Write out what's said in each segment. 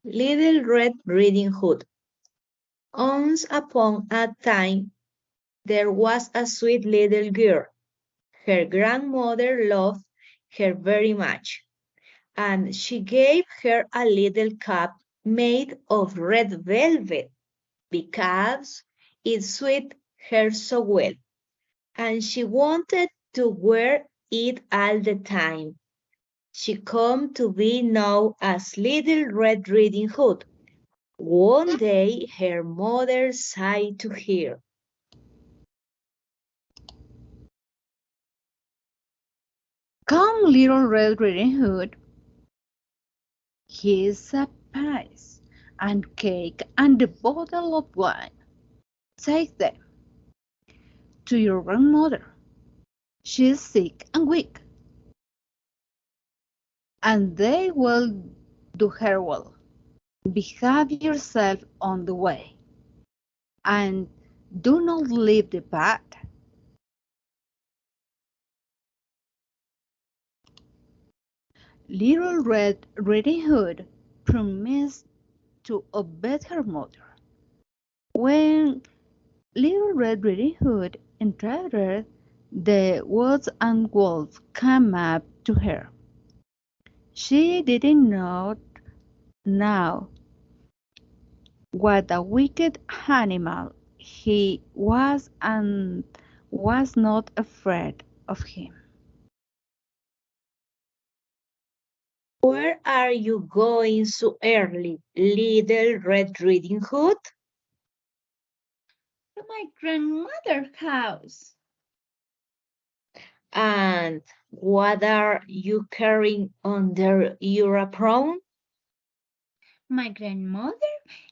Little Red Riding Hood. Once upon a time, there was a sweet little girl. Her grandmother loved her very much, and she gave her a little cap made of red velvet because it suited her so well, and she wanted to wear it all the time. She came to be known as Little Red Riding Hood. One day her mother sighed to her. Come, little Red Riding Hood, here's a piece and cake and a bottle of wine. Take them to your grandmother. She is sick and weak, and they will do her well. Behave yourself on the way, and do not leave the path. Little Red Riding Hood promised to obey her mother. When Little Red Riding Hood entered the woods and wolves came up to her. She didn't know now what a wicked animal he was and was not afraid of him. Where are you going so early, Little Red Riding Hood? To my grandmother's house. And what are you carrying under your apron? My grandmother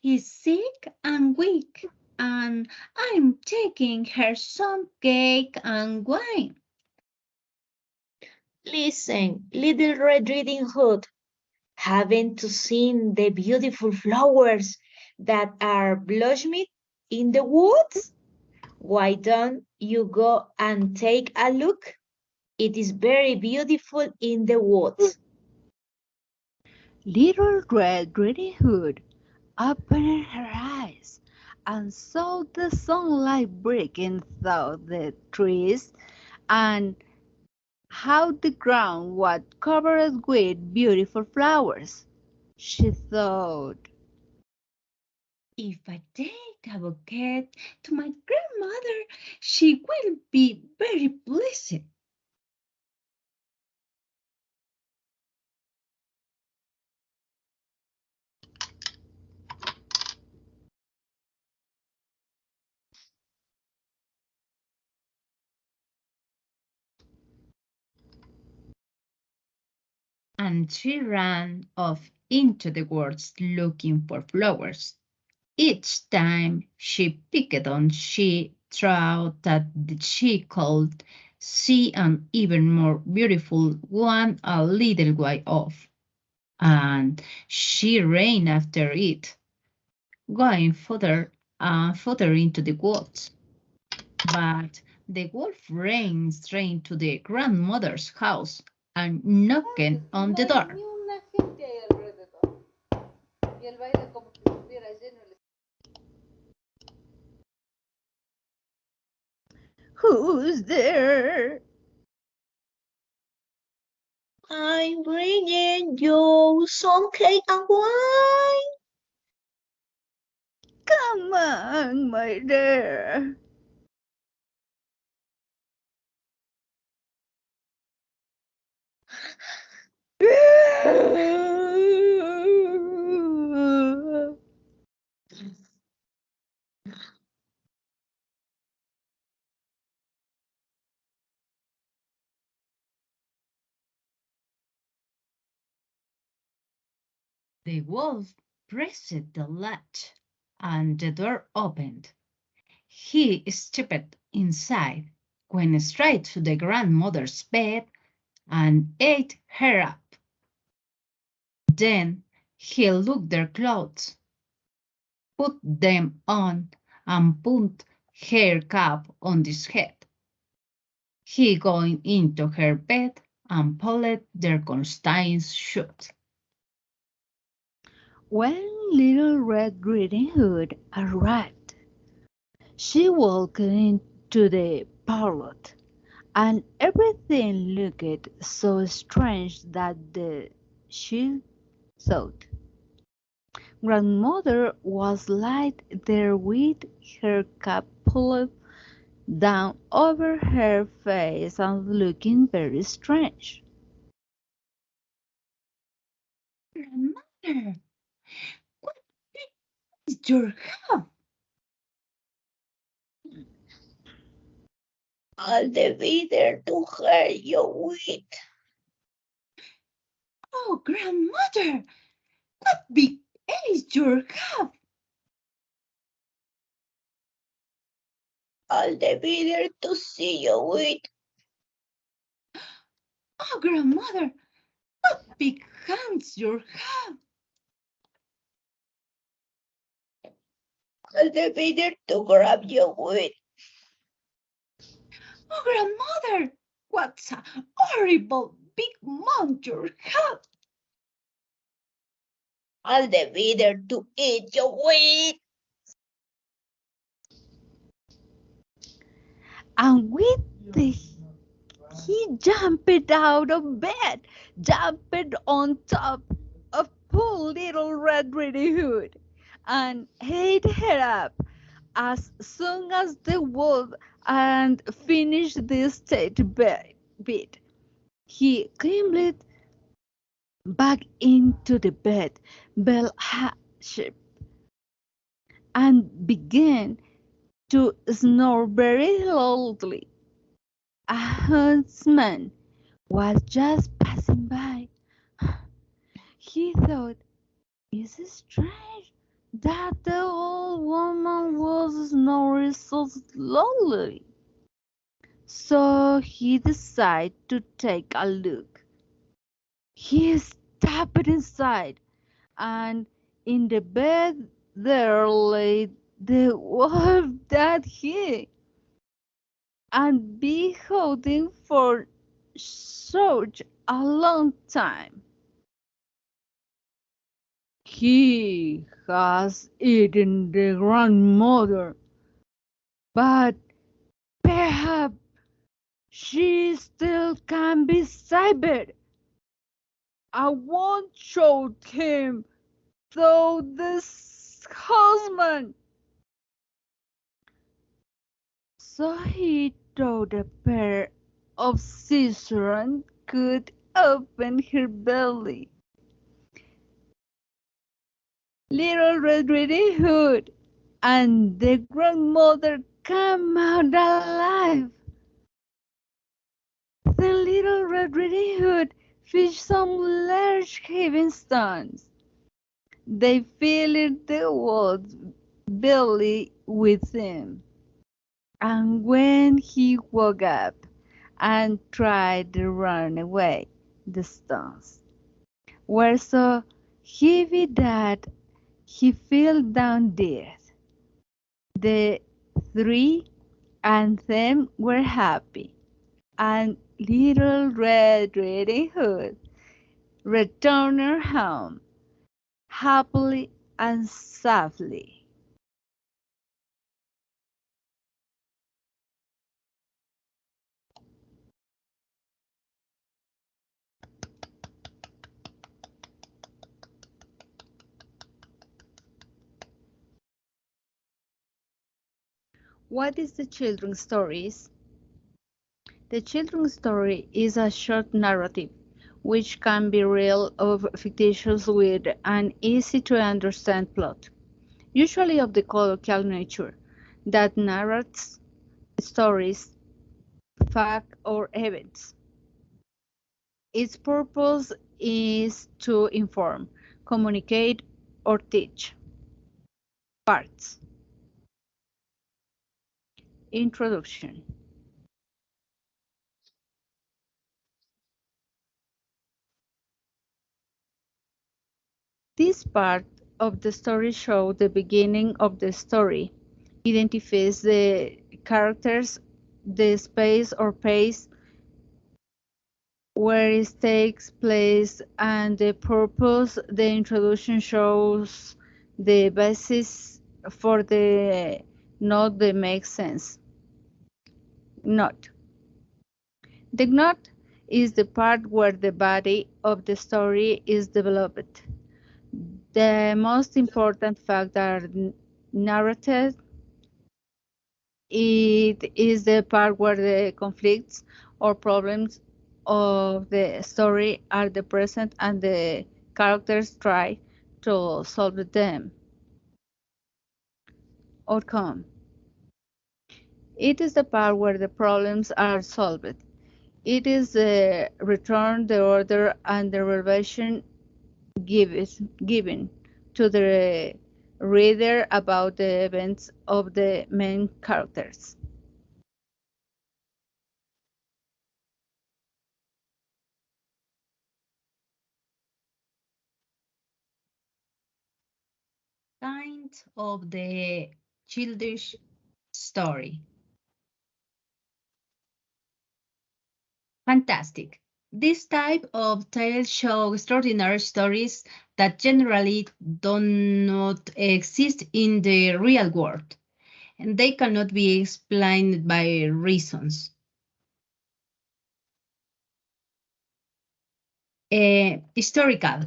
is sick and weak, and I'm taking her some cake and wine. Listen, Little Red Riding Hood, haven't you seen the beautiful flowers that are blossoming in the woods? Why don't you go and take a look? It is very beautiful in the woods. Little Red Riding Hood opened her eyes and saw the sunlight breaking through the trees and how the ground was covered with beautiful flowers. She thought, If I take a bouquet to my grandmother, she will be very pleased. And she ran off into the woods looking for flowers. Each time she picked on, she thought that she could see an even more beautiful one a little way off, and she ran after it, going further and further into the woods. But the wolf ran straight to the grandmother's house and knocked on the door. "Who's there?" I'm bringing you some cake and wine. "Come on, my dear." The wolf pressed the latch, and the door opened. He stepped inside, went straight to the grandmother's bed, and ate her up. Then he looked their clothes, put them on, and put her cap on his head. He going into her bed and pulled their curtains shut. When Little Red Riding Hood arrived, she walked into the parlor, and everything looked so strange that she thought Grandmother was lying there with her cap pulled down over her face and looking very strange. Grandmother, what is your hub? I'll be there to help you with. Oh, grandmother, what big is your hub? I'll be there to see you with. Oh, grandmother, what big hands you have. I'll be there to grab you with. Oh, grandmother, what's a horrible big mouth you have. I'll be there to eat you with. And with the he jumped out of bed, jumped on top of poor little Red Riding Hood, and ate her up as soon as the wolf and finished the state bit. He climbed back into the bed, bell shape, and began to snore very loudly. A huntsman was just passing by. He thought, is it strange that the old woman was snoring so slowly? So he decided to take a look. He stepped inside, and in the bed there lay the wolf that he had been holding for such a long time. He has eaten the grandmother, but perhaps she still can be saved. I won't shoot him, though this husband. So he thought a pair of scissors could open her belly. Little Red Riding Hood and the grandmother came out alive. The little Red Riding Hood fished some large heaving stones. They filled the wolf's belly with them, and when he woke up and tried to run away, the stones were so heavy that he fell down dead. The three and them were happy, and little Red Riding Hood returned home happily and safely. What is the children's stories? The children's story is a short narrative which can be real or fictitious with an easy to understand plot, usually of the colloquial nature, that narrates stories, facts, or events. Its purpose is to inform, communicate, or teach. Parts. Introduction. This part of the story shows the beginning of the story, identifies the characters, the space or pace where it takes place and the purpose. The introduction shows the basis for the note that makes sense. Note. The note is the part where the body of the story is developed. The most important facts are narrated. It is the part where the conflicts or problems of the story are the present and the characters try to solve them. Outcome. It is the part where the problems are solved. It is the return, the order, and the revelation given to the reader about the events of the main characters. Kind of the childish story. Fantastic. This type of tales show extraordinary stories that generally do not exist in the real world, and they cannot be explained by reasons. Historical.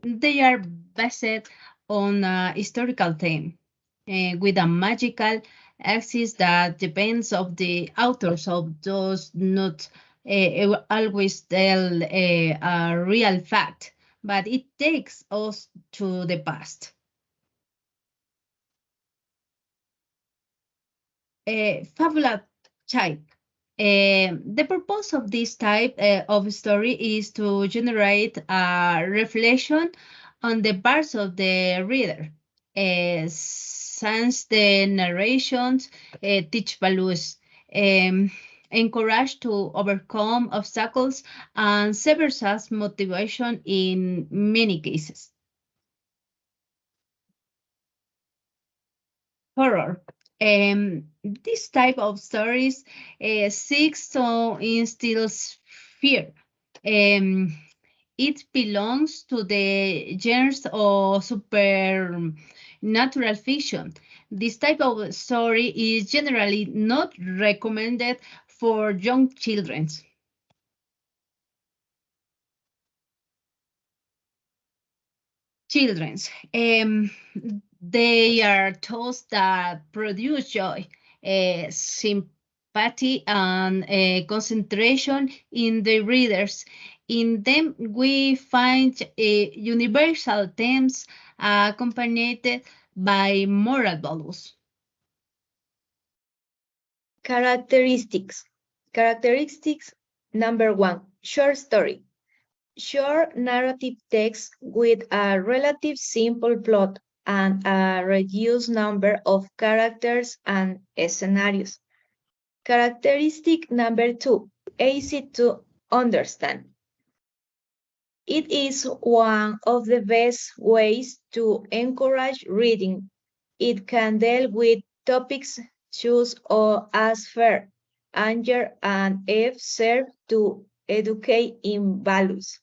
They are based on a historical theme with a magical axis that depends of the authors of those not always tell a real fact, but it takes us to the past. Fabula type. The purpose of this type of story is to generate a reflection on the parts of the reader. Since the narrations teach values, encourage to overcome obstacles, and serves as motivation in many cases. Horror. This type of stories seeks to instill fear. Um, it belongs to the genres of supernatural fiction. This type of story is generally not recommended for young children. Children's. They are tools that produce joy, sympathy, and concentration in the readers. In them, we find universal themes accompanied by moral values. Characteristics. Characteristics number 1. Short story. Short narrative text with a relative simple plot and a reduced number of characters and scenarios. Characteristic number 2. Easy to understand. It is one of the best ways to encourage reading. It can deal with topics such as fear, anger, and if serve to educate in values.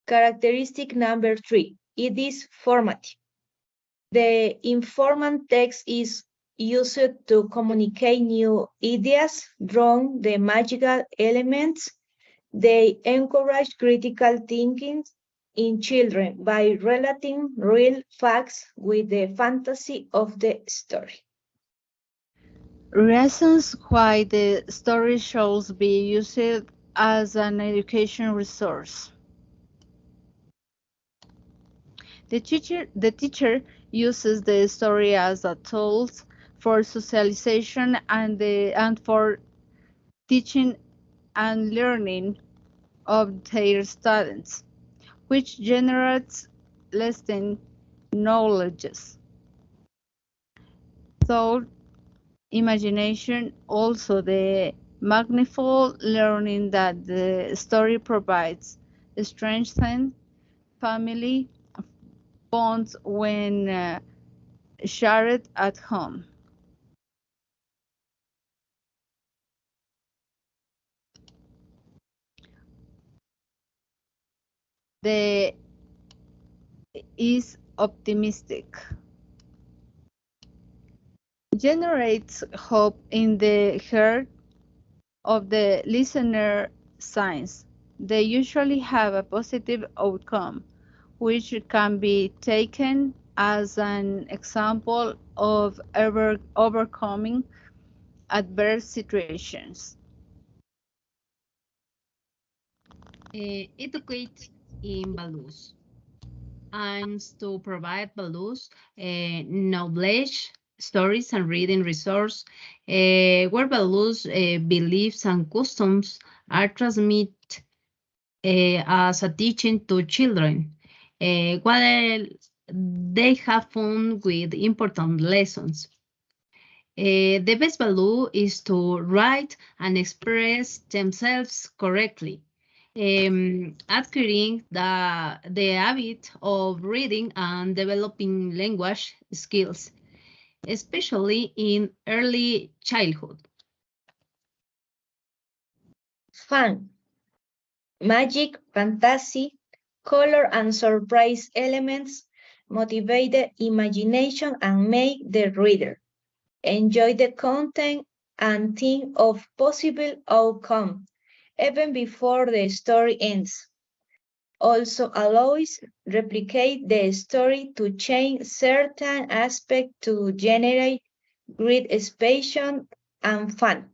Characteristic number 3. It is formative. The informant text is used to communicate new ideas, drawn the magical elements. They encourage critical thinking in children by relating real facts with the fantasy of the story. Reasons why the story should be used as an education resource. The teacher uses the story as a tool for socialization and for teaching and learning of their students, which generates lasting knowledges. Thought, imagination, also the magnified learning that the story provides, strengthens family bonds when shared at home. The is optimistic. Generates hope in the heart of the listener signs. They usually have a positive outcome, which can be taken as an example of overcoming adverse situations. Educate in values. Aims to provide values, knowledge, stories, and reading resource, where values, beliefs, and customs are transmitted as a teaching to children, while they have fun with important lessons. The best value is to write and express themselves correctly, acquiring the habit of reading and developing language skills, especially in early childhood. Fun, magic, fantasy, color, and surprise elements motivate the imagination and make the reader enjoy the content and think of possible outcome even before the story ends. Also allows replicate the story to change certain aspects to generate great expansion and fun.